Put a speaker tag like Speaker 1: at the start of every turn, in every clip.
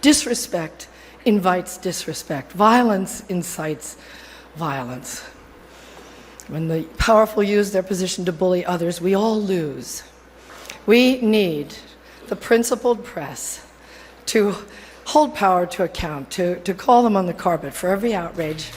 Speaker 1: Disrespect invites disrespect. Violence incites violence. When the powerful use their position to bully others, we all lose. We need the principled press to hold power to account, to call them on the carpet for every outrage.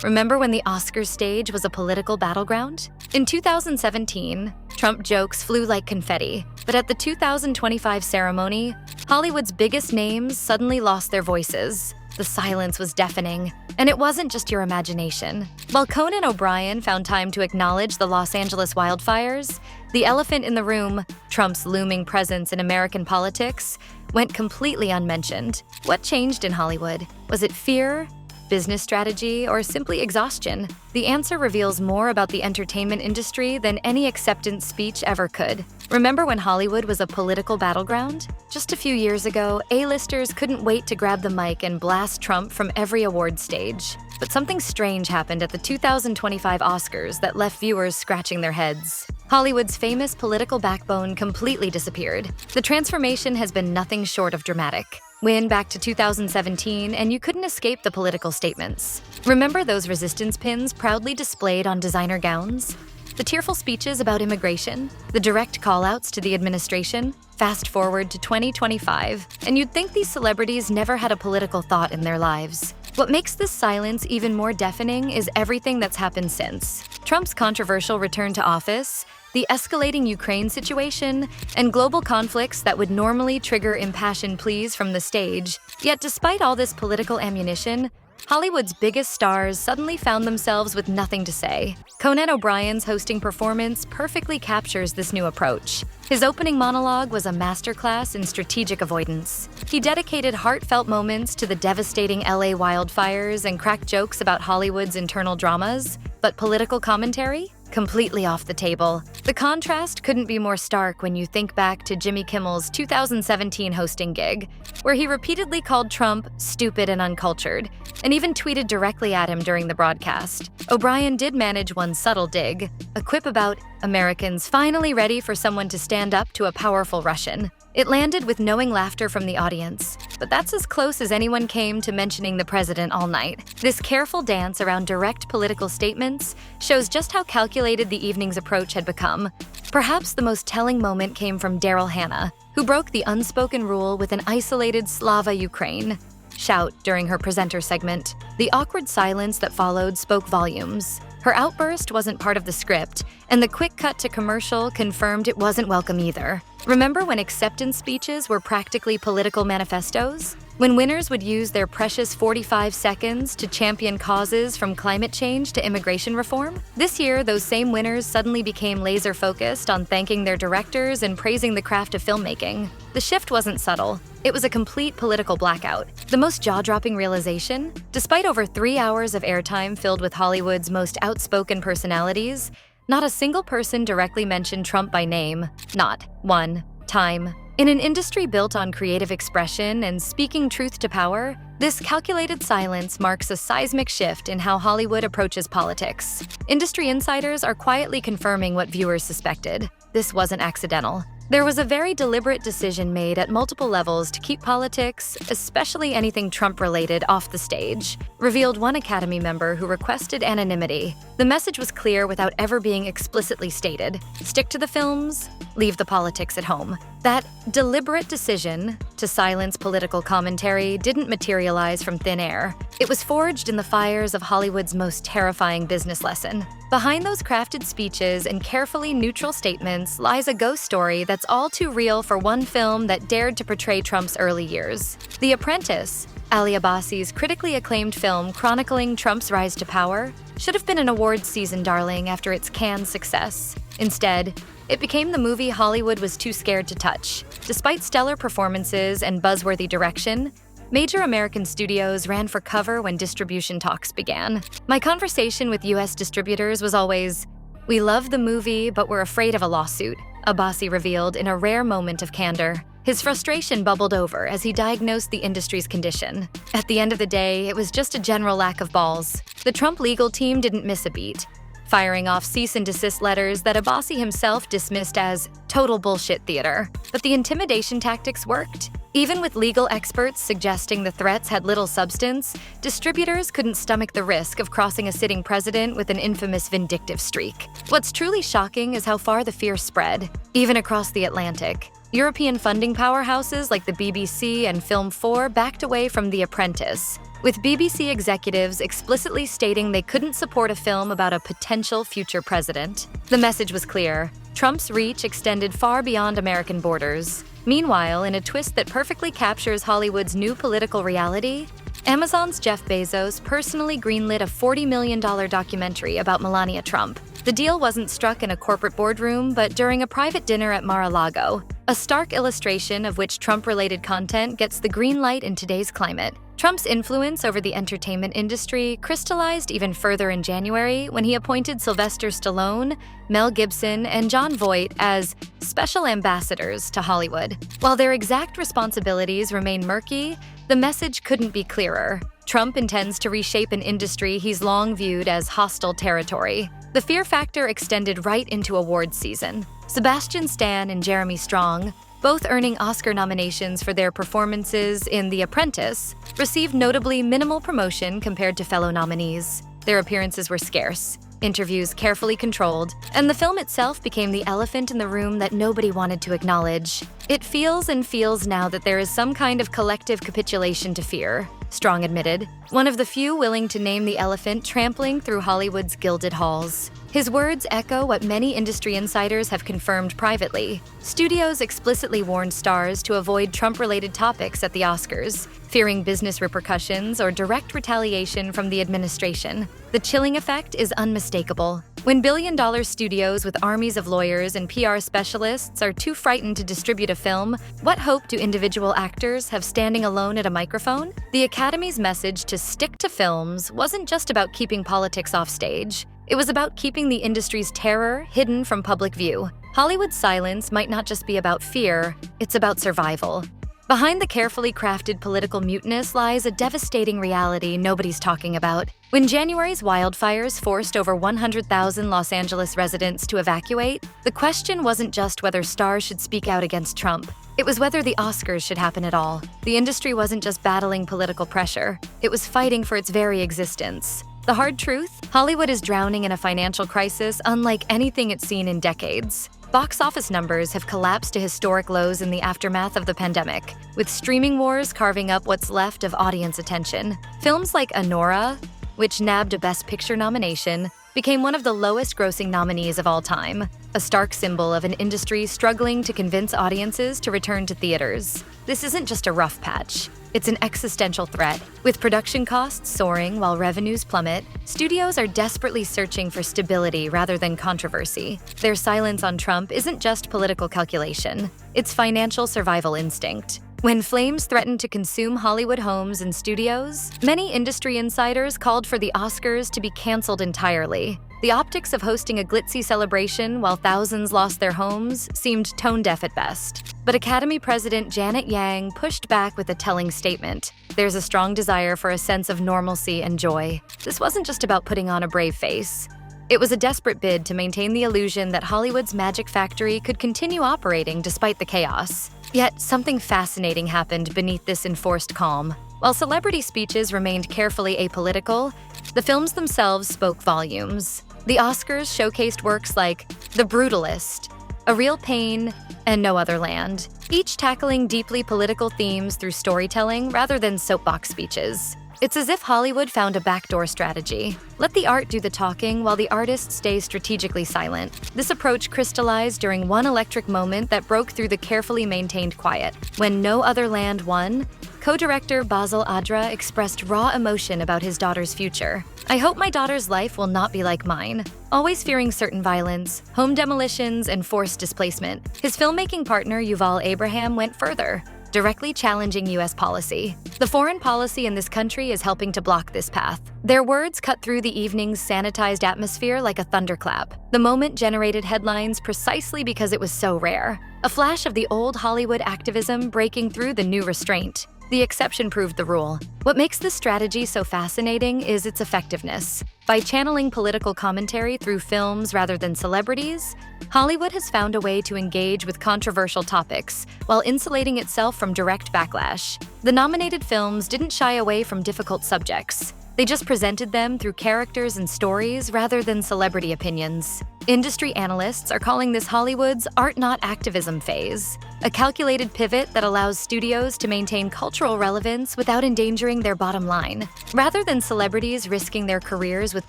Speaker 2: Remember when the Oscars stage was a political battleground? In 2017, Trump jokes flew like confetti, but at the 2025 ceremony, Hollywood's biggest names suddenly lost their voices. The silence was deafening, and it wasn't just your imagination. While Conan O'Brien found time to acknowledge the Los Angeles wildfires, the elephant in the room, Trump's looming presence in American politics, went completely unmentioned. What changed in Hollywood? Was it fear, business strategy, or simply exhaustion? The answer reveals more about the entertainment industry than any acceptance speech ever could. Remember when Hollywood was a political battleground? Just a few years ago, A-listers couldn't wait to grab the mic and blast Trump from every award stage. But something strange happened at the 2025 Oscars that left viewers scratching their heads. Hollywood's famous political backbone completely disappeared. The transformation has been nothing short of dramatic. Win back to 2017, and you couldn't escape the political statements. Remember those resistance pins proudly displayed on designer gowns? The tearful speeches about immigration? The direct call-outs to the administration? Fast forward to 2025, and you'd think these celebrities never had a political thought in their lives. What makes this silence even more deafening is everything that's happened since. Trump's controversial return to office, the escalating Ukraine situation, and global conflicts that would normally trigger impassioned pleas from the stage. Yet despite all this political ammunition, Hollywood's biggest stars suddenly found themselves with nothing to say. Conan O'Brien's hosting performance perfectly captures this new approach. His opening monologue was a masterclass in strategic avoidance. He dedicated heartfelt moments to the devastating LA wildfires and cracked jokes about Hollywood's internal dramas, but political commentary? Completely off the table. The contrast couldn't be more stark when you think back to Jimmy Kimmel's 2017 hosting gig, where he repeatedly called Trump stupid and uncultured, and even tweeted directly at him during the broadcast. O'Brien did manage one subtle dig, a quip about Americans finally ready for someone to stand up to a powerful Russian. It landed with knowing laughter from the audience, but that's as close as anyone came to mentioning the president all night. This careful dance around direct political statements shows just how calculated the evening's approach had become. Perhaps the most telling moment came from Daryl Hannah, who broke the unspoken rule with an isolated Slava Ukraine shout during her presenter segment. The awkward silence that followed spoke volumes. Her outburst wasn't part of the script, and the quick cut to commercial confirmed it wasn't welcome either. Remember when acceptance speeches were practically political manifestos? When winners would use their precious 45 seconds to champion causes from climate change to immigration reform? This year, those same winners suddenly became laser-focused on thanking their directors and praising the craft of filmmaking. The shift wasn't subtle. It was a complete political blackout. The most jaw-dropping realization? Despite over 3 hours of airtime filled with Hollywood's most outspoken personalities, not a single person directly mentioned Trump by name. Not one time. In an industry built on creative expression and speaking truth to power, this calculated silence marks a seismic shift in how Hollywood approaches politics. Industry insiders are quietly confirming what viewers suspected. This wasn't accidental. There was a very deliberate decision made at multiple levels to keep politics, especially anything Trump-related, off the stage, revealed one Academy member who requested anonymity. The message was clear without ever being explicitly stated. Stick to the films, leave the politics at home. That deliberate decision to silence political commentary didn't materialize from thin air. It was forged in the fires of Hollywood's most terrifying business lesson. Behind those crafted speeches and carefully neutral statements lies a ghost story that's all too real for one film that dared to portray Trump's early years. The Apprentice, Ali Abbasi's critically acclaimed film chronicling Trump's rise to power, should have been an awards season darling after its Cannes success. Instead, it became the movie Hollywood was too scared to touch. Despite stellar performances and buzzworthy direction, major American studios ran for cover when distribution talks began. My conversation with US distributors was always, "We love the movie, but we're afraid of a lawsuit," Abbasi revealed in a rare moment of candor. His frustration bubbled over as he diagnosed the industry's condition. At the end of the day, it was just a general lack of balls. The Trump legal team didn't miss a beat. firing off cease and desist letters that Abbasi himself dismissed as total bullshit theater. But the intimidation tactics worked. Even with legal experts suggesting the threats had little substance, distributors couldn't stomach the risk of crossing a sitting president with an infamous vindictive streak. What's truly shocking is how far the fear spread, even across the Atlantic. European funding powerhouses like the BBC and Film 4 backed away from The Apprentice, with BBC executives explicitly stating they couldn't support a film about a potential future president. The message was clear. Trump's reach extended far beyond American borders. Meanwhile, in a twist that perfectly captures Hollywood's new political reality, Amazon's Jeff Bezos personally greenlit a $40 million documentary about Melania Trump. The deal wasn't struck in a corporate boardroom, but during a private dinner at Mar-a-Lago, a stark illustration of which Trump-related content gets the green light in today's climate. Trump's influence over the entertainment industry crystallized even further in January when he appointed Sylvester Stallone, Mel Gibson, and Jon Voight as special ambassadors to Hollywood. While their exact responsibilities remain murky, the message couldn't be clearer. Trump intends to reshape an industry he's long viewed as hostile territory. The fear factor extended right into awards season. Sebastian Stan and Jeremy Strong, both earning Oscar nominations for their performances in The Apprentice, received notably minimal promotion compared to fellow nominees. Their appearances were scarce, interviews carefully controlled, and the film itself became the elephant in the room that nobody wanted to acknowledge. It feels now that there is some kind of collective capitulation to fear, Strong admitted, one of the few willing to name the elephant trampling through Hollywood's gilded halls. His words echo what many industry insiders have confirmed privately. Studios explicitly warned stars to avoid Trump-related topics at the Oscars, fearing business repercussions or direct retaliation from the administration. The chilling effect is unmistakable. When billion-dollar studios with armies of lawyers and PR specialists are too frightened to distribute a film, what hope do individual actors have standing alone at a microphone? The Academy's message to stick to films wasn't just about keeping politics off stage. It was about keeping the industry's terror hidden from public view. Hollywood's silence might not just be about fear, it's about survival. Behind the carefully crafted political muteness lies a devastating reality nobody's talking about. When January's wildfires forced over 100,000 Los Angeles residents to evacuate, the question wasn't just whether stars should speak out against Trump. It was whether the Oscars should happen at all. The industry wasn't just battling political pressure, it was fighting for its very existence. The hard truth? Hollywood is drowning in a financial crisis unlike anything it's seen in decades. Box office numbers have collapsed to historic lows in the aftermath of the pandemic, with streaming wars carving up what's left of audience attention. Films like Anora, which nabbed a Best Picture nomination, became one of the lowest-grossing nominees of all time, a stark symbol of an industry struggling to convince audiences to return to theaters. This isn't just a rough patch. It's an existential threat. With production costs soaring while revenues plummet, studios are desperately searching for stability rather than controversy. Their silence on Trump isn't just political calculation, it's financial survival instinct. When flames threatened to consume Hollywood homes and studios, many industry insiders called for the Oscars to be canceled entirely. The optics of hosting a glitzy celebration while thousands lost their homes seemed tone-deaf at best. But Academy President Janet Yang pushed back with a telling statement. There's a strong desire for a sense of normalcy and joy. This wasn't just about putting on a brave face. It was a desperate bid to maintain the illusion that Hollywood's magic factory could continue operating despite the chaos. Yet, something fascinating happened beneath this enforced calm. While celebrity speeches remained carefully apolitical, the films themselves spoke volumes. The Oscars showcased works like The Brutalist, A Real Pain, and No Other Land, each tackling deeply political themes through storytelling rather than soapbox speeches. It's as if Hollywood found a backdoor strategy. Let the art do the talking while the artist stays strategically silent. This approach crystallized during one electric moment that broke through the carefully maintained quiet. When No Other Land won, co-director Basil Adra expressed raw emotion about his daughter's future. "I hope my daughter's life will not be like mine," always fearing certain violence, home demolitions, and forced displacement. His filmmaking partner Yuval Abraham went further, directly challenging U.S. policy. The foreign policy in this country is helping to block this path. Their words cut through the evening's sanitized atmosphere like a thunderclap. The moment generated headlines precisely because it was so rare. A flash of the old Hollywood activism breaking through the new restraint. The exception proved the rule. What makes this strategy so fascinating is its effectiveness. By channeling political commentary through films rather than celebrities, Hollywood has found a way to engage with controversial topics while insulating itself from direct backlash. The nominated films didn't shy away from difficult subjects. They just presented them through characters and stories rather than celebrity opinions. Industry analysts are calling this Hollywood's art not activism phase, a calculated pivot that allows studios to maintain cultural relevance without endangering their bottom line. Rather than celebrities risking their careers with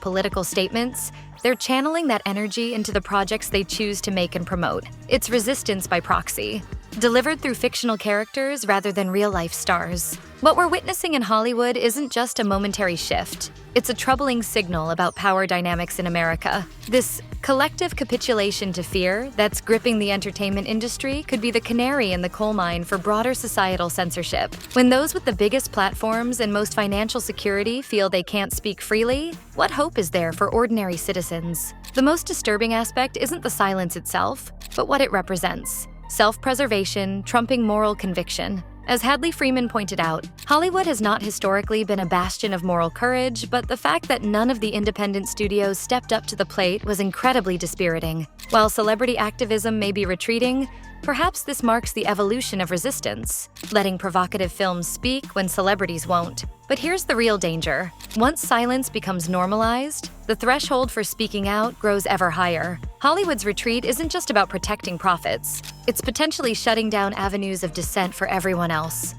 Speaker 2: political statements, they're channeling that energy into the projects they choose to make and promote. It's resistance by proxy, delivered through fictional characters rather than real-life stars. What we're witnessing in Hollywood isn't just a momentary shift. It's a troubling signal about power dynamics in America. This collective capitulation to fear that's gripping the entertainment industry could be the canary in the coal mine for broader societal censorship. When those with the biggest platforms and most financial security feel they can't speak freely, what hope is there for ordinary citizens? The most disturbing aspect isn't the silence itself, but what it represents. Self-preservation trumping moral conviction. As Hadley Freeman pointed out, Hollywood has not historically been a bastion of moral courage, but the fact that none of the independent studios stepped up to the plate was incredibly dispiriting. While celebrity activism may be retreating, perhaps this marks the evolution of resistance, letting provocative films speak when celebrities won't. But here's the real danger. Once silence becomes normalized, the threshold for speaking out grows ever higher. Hollywood's retreat isn't just about protecting profits. It's potentially shutting down avenues of dissent for everyone else.